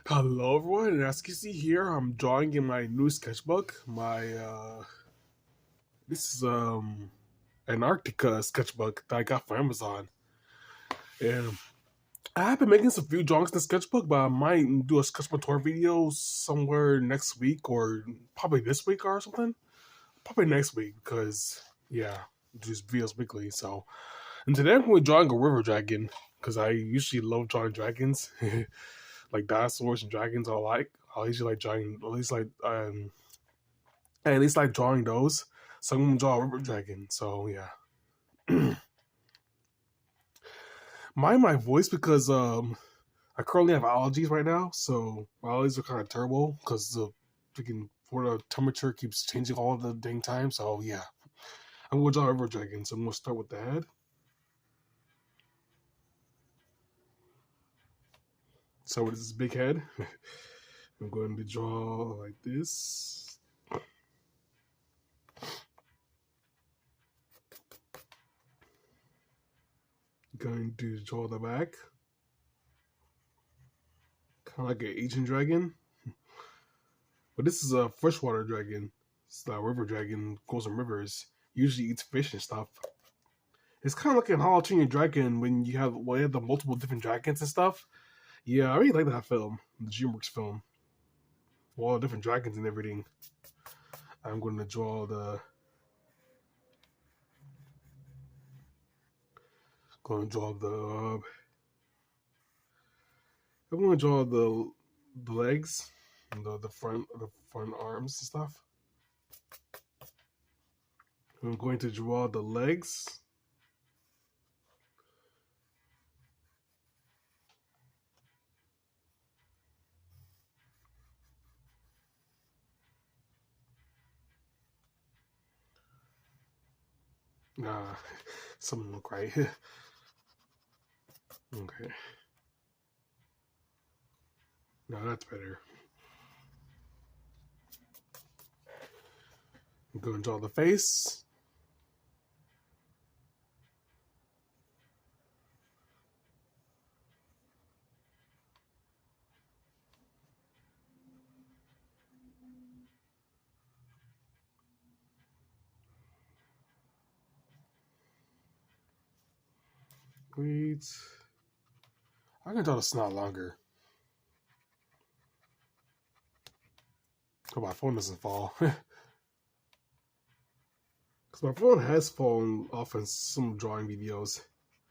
Hello everyone, and as you can see here, I'm drawing in my new sketchbook. This is an Antarctica sketchbook that I got from Amazon. And I have been making some few drawings in the sketchbook, but I might do a sketchbook tour video somewhere next week or probably this week or something. Probably next week because yeah, just videos weekly. So and today I'm going to be drawing a river dragon because I usually love drawing dragons. Like dinosaurs and dragons I like. I usually like drawing at least like drawing those. So I'm gonna draw a river dragon. So yeah. Mind my voice because I currently have allergies right now, so my allergies are kind of terrible because the freaking Florida temperature keeps changing all the dang time. So yeah, I'm gonna draw a river dragon. So I'm gonna start with the head. So with this big head, I'm going to draw like this. Going to draw the back, kind of like an Asian dragon. But this is a freshwater dragon. It's a river dragon, goes in rivers. Usually eats fish and stuff. It's kind of like an Hollow Dragon when you have the multiple different dragons and stuff. Yeah, I really like that film, the DreamWorks film. All the different dragons and everything. I'm going to draw the. Going to draw the. I'm going to draw the legs, the front arms and stuff. I'm going to draw the legs. Nah, something look right. Okay. No, that's better. I'm going to draw the face. Wait. I can draw the snout longer. So my phone doesn't fall. Because my phone has fallen off in some drawing videos.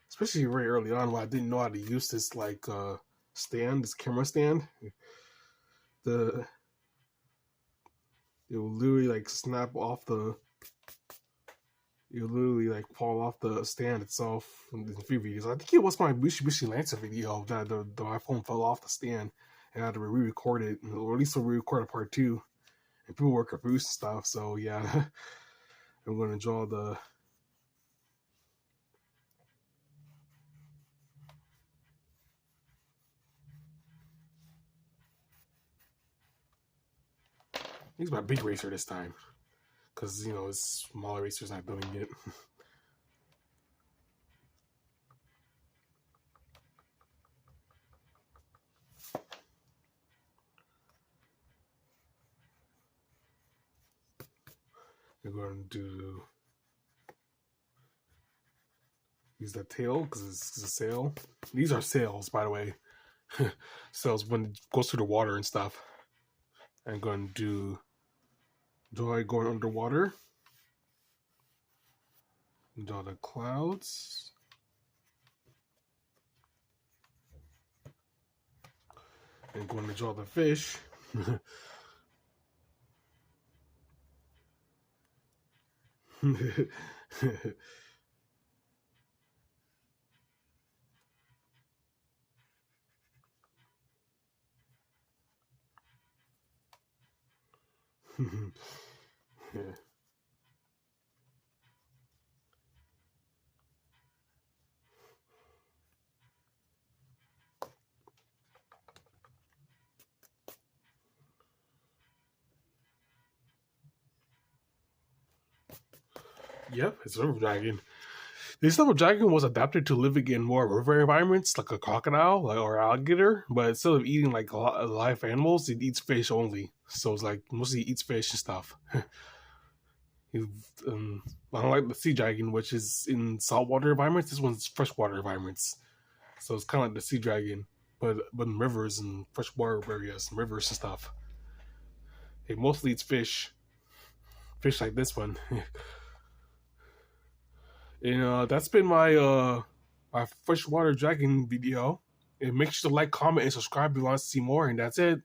Especially very early on when I didn't know how to use this stand, this camera stand. The it will literally like snap off the it'll literally like fall off the stand itself in a few videos. I think it was my Wishy Lancer video that my phone fell off the stand and I had to re-record it, or at least re-record a part two. And people were confused and stuff. So yeah, I'm going to draw the. Use my big eraser this time because it's small eraser's not doing it. We're going to use that tail because it's a sail. These are sails, by the way. Sails when it goes through the water and stuff. I'm going to draw it going underwater. Draw the clouds. I'm going to draw the fish. Yeah. Yep, it's a river dragon. This type of dragon was adapted to living in more river environments, like a crocodile or alligator. But instead of eating like live animals, it eats fish only. So it's like mostly eats fish and stuff. um, Unlike the sea dragon, which is in saltwater environments, this one's freshwater environments. So it's kind of like the sea dragon, but in rivers and freshwater areas, and rivers and stuff. It mostly eats fish like this one. And that's been my freshwater dragon video. And make sure to like, comment, and subscribe if you want to see more. And that's it.